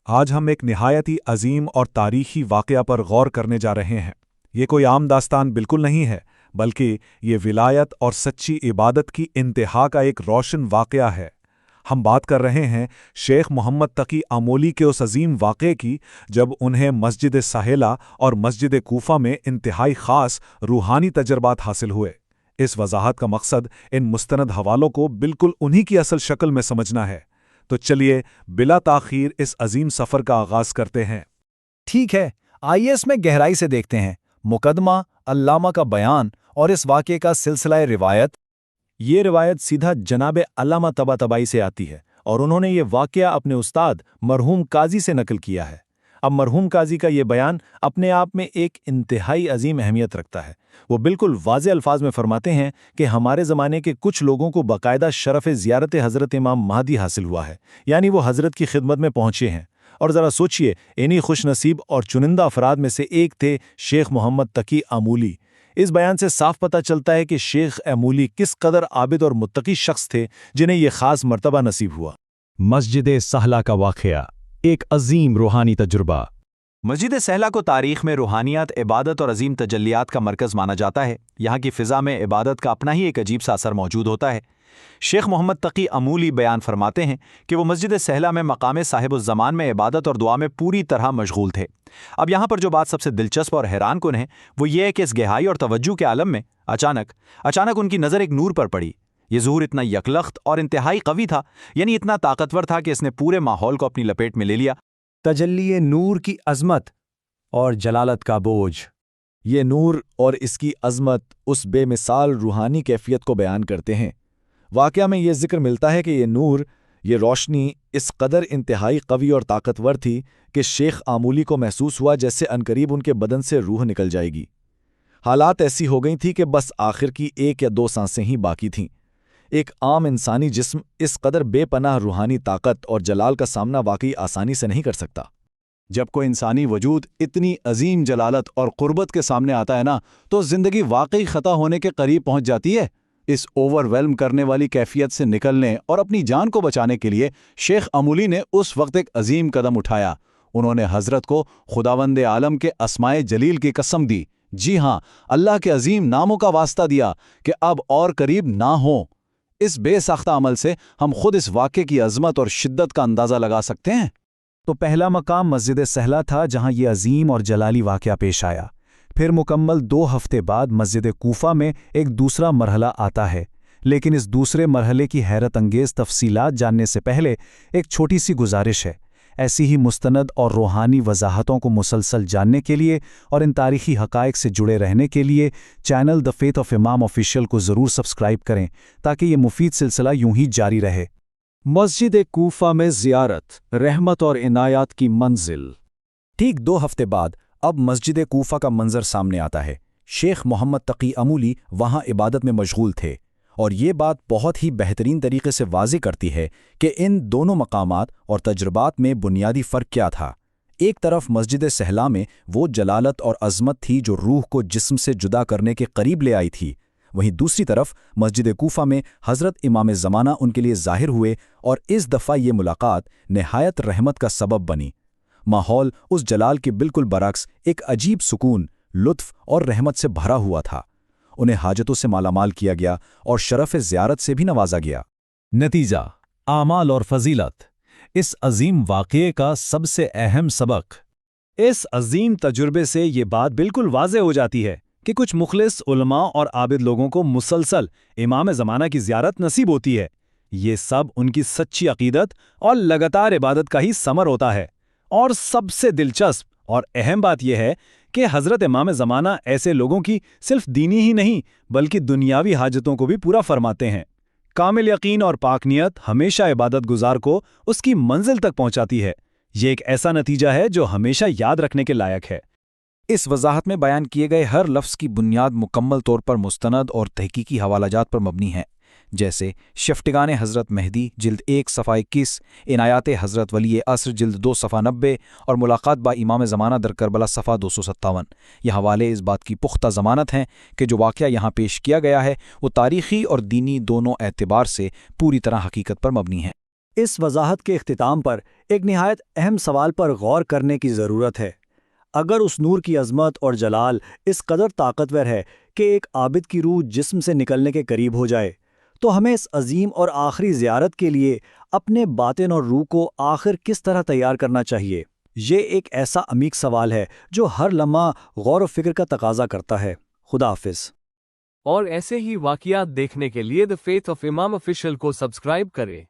آج ہم ایک نہایت ہی عظیم اور تاریخی واقعہ پر غور کرنے جا رہے ہیں۔ یہ کوئی عام داستان بالکل نہیں ہے، بلکہ یہ ولایت اور سچی عبادت کی انتہا کا ایک روشن واقعہ ہے۔ ہم بات کر رہے ہیں شیخ محمد تقی امولی کے اس عظیم واقعے کی جب انہیں مسجد سہیلہ اور مسجد کوفہ میں انتہائی خاص روحانی تجربات حاصل ہوئے۔ اس وضاحت کا مقصد ان مستند حوالوں کو بالکل انہی کی اصل شکل میں سمجھنا ہے۔ تو چلیے بلا تاخیر اس عظیم سفر کا آغاز کرتے ہیں۔ ٹھیک ہے، آئیے اس میں گہرائی سے دیکھتے ہیں۔ مقدمہ، علامہ کا بیان اور اس واقعے کا سلسلہ روایت۔ یہ روایت سیدھا جناب علامہ طباطبائی سے آتی ہے اور انہوں نے یہ واقعہ اپنے استاد مرحوم قاضی سے نقل کیا ہے۔ اب مرحوم قاضی کا یہ بیان اپنے آپ میں ایک انتہائی عظیم اہمیت رکھتا ہے۔ وہ بالکل واضح الفاظ میں فرماتے ہیں کہ ہمارے زمانے کے کچھ لوگوں کو باقاعدہ شرف زیارت حضرت امام مہدی حاصل ہوا ہے، یعنی وہ حضرت کی خدمت میں پہنچے ہیں۔ اور ذرا سوچئے، انہی خوش نصیب اور چنندہ افراد میں سے ایک تھے شیخ محمد تقی امولی۔ اس بیان سے صاف پتہ چلتا ہے کہ شیخ امولی کس قدر عابد اور متقی شخص تھے جنہیں یہ خاص مرتبہ نصیب ہوا۔ مسجد سہلہ کا واقعہ، ایک عظیم روحانی تجربہ۔ مسجد سہلہ کو تاریخ میں روحانیات، عبادت اور عظیم تجلیات کا مرکز مانا جاتا ہے۔ یہاں کی فضا میں عبادت کا اپنا ہی ایک عجیب سا اثر موجود ہوتا ہے۔ شیخ محمد تقی امولی بیان فرماتے ہیں کہ وہ مسجد سہلہ میں مقام صاحب الزمان میں عبادت اور دعا میں پوری طرح مشغول تھے۔ اب یہاں پر جو بات سب سے دلچسپ اور حیران کن ہے وہ یہ ہے کہ اس گہرائی اور توجہ کے عالم میں اچانک ان کی نظر ایک نور پر پڑی۔ یہ ظہور اتنا یکلخت اور انتہائی قوی تھا، یعنی اتنا طاقتور تھا کہ اس نے پورے ماحول کو اپنی لپیٹ میں لے لیا۔ تجلی نور کی عظمت اور جلالت کا بوجھ۔ یہ نور اور اس کی عظمت اس بے مثال روحانی کیفیت کو بیان کرتے ہیں۔ واقعہ میں یہ ذکر ملتا ہے کہ یہ نور، یہ روشنی اس قدر انتہائی قوی اور طاقتور تھی کہ شیخ امولی کو محسوس ہوا جیسے عنقریب ان کے بدن سے روح نکل جائے گی۔ حالات ایسی ہو گئی تھی کہ بس آخر کی 1 یا 2 سانسیں ہی باقی تھیں۔ ایک عام انسانی جسم اس قدر بے پناہ روحانی طاقت اور جلال کا سامنا واقعی آسانی سے نہیں کر سکتا۔ جب کوئی انسانی وجود اتنی عظیم جلالت اور قربت کے سامنے آتا ہے نا، تو زندگی واقعی خطا ہونے کے قریب پہنچ جاتی ہے۔ اس اوور ویلم کرنے والی کیفیت سے نکلنے اور اپنی جان کو بچانے کے لیے شیخ امولی نے اس وقت ایک عظیم قدم اٹھایا۔ انہوں نے حضرت کو خداوند عالم کے اسمائے جلیل کی قسم دی، جی ہاں، اللہ کے عظیم ناموں کا واسطہ دیا کہ اب اور قریب نہ ہوں۔ اس بے ساختہ عمل سے ہم خود اس واقعے کی عظمت اور شدت کا اندازہ لگا سکتے ہیں۔ تو پہلا مقام مسجد سہلہ تھا جہاں یہ عظیم اور جلالی واقعہ پیش آیا۔ پھر مکمل 2 ہفتے بعد مسجد کوفہ میں ایک دوسرا مرحلہ آتا ہے، لیکن اس دوسرے مرحلے کی حیرت انگیز تفصیلات جاننے سے پہلے ایک چھوٹی سی گزارش ہے۔ ایسی ہی مستند اور روحانی وضاحتوں کو مسلسل جاننے کے لیے اور ان تاریخی حقائق سے جڑے رہنے کے لیے چینل دی فیتھ آف امام آفیشیل کو ضرور سبسکرائب کریں تاکہ یہ مفید سلسلہ یوں ہی جاری رہے۔ مسجد کوفہ میں زیارت، رحمت اور عنایات کی منزل۔ ٹھیک 2 ہفتے بعد اب مسجد کوفہ کا منظر سامنے آتا ہے۔ شیخ محمد تقی امولی وہاں عبادت میں مشغول تھے، اور یہ بات بہت ہی بہترین طریقے سے واضح کرتی ہے کہ ان دونوں مقامات اور تجربات میں بنیادی فرق کیا تھا۔ ایک طرف مسجد سہلہ میں وہ جلالت اور عظمت تھی جو روح کو جسم سے جدا کرنے کے قریب لے آئی تھی، وہیں دوسری طرف مسجد کوفہ میں حضرت امام زمانہ ان کے لیے ظاہر ہوئے، اور اس دفعہ یہ ملاقات نہایت رحمت کا سبب بنی۔ ماحول اس جلال کے بالکل برعکس ایک عجیب سکون، لطف اور رحمت سے بھرا ہوا تھا۔ انہیں حاجتوں سے مالا مال کیا گیا اور شرف زیارت سے بھی نوازا گیا۔ نتیجہ، اعمال اور فضیلت۔ اس عظیم واقعے کا سب سے اہم سبق۔ اس عظیم تجربے سے یہ بات بالکل واضح ہو جاتی ہے کہ کچھ مخلص علماء اور عابد لوگوں کو مسلسل امام زمانہ کی زیارت نصیب ہوتی ہے۔ یہ سب ان کی سچی عقیدت اور لگاتار عبادت کا ہی ثمر ہوتا ہے۔ اور سب سے دلچسپ اور اہم بات یہ ہے کہ حضرت امام زمانہ ایسے لوگوں کی صرف دینی ہی نہیں بلکہ دنیاوی حاجتوں کو بھی پورا فرماتے ہیں۔ کامل یقین اور پاک نیت ہمیشہ عبادت گزار کو اس کی منزل تک پہنچاتی ہے۔ یہ ایک ایسا نتیجہ ہے جو ہمیشہ یاد رکھنے کے لائق ہے۔ اس وضاحت میں بیان کیے گئے ہر لفظ کی بنیاد مکمل طور پر مستند اور تحقیقی حوالہ جات پر مبنی ہے، جیسے شفتگان حضرت مہدی جلد 1 صفحہ 21، عنایات حضرت ولی عصر جلد 2 صفحہ 90 اور ملاقات با امام زمانہ در کربلا صفحہ 257۔ یہ حوالے اس بات کی پختہ ضمانت ہیں کہ جو واقعہ یہاں پیش کیا گیا ہے وہ تاریخی اور دینی دونوں اعتبار سے پوری طرح حقیقت پر مبنی ہے۔ اس وضاحت کے اختتام پر ایک نہایت اہم سوال پر غور کرنے کی ضرورت ہے۔ اگر اس نور کی عظمت اور جلال اس قدر طاقتور ہے کہ ایک عابد کی روح جسم سے نکلنے کے قریب ہو جائے، تو ہمیں اس عظیم اور آخری زیارت کے لیے اپنے باطن اور روح کو آخر کس طرح تیار کرنا چاہیے؟ یہ ایک ایسا عمیق سوال ہے جو ہر لمحہ غور و فکر کا تقاضا کرتا ہے۔ خدا حافظ۔ اور ایسے ہی واقعات دیکھنے کے لیے دی فیتھ آف امام آفیشیل کو سبسکرائب کریں۔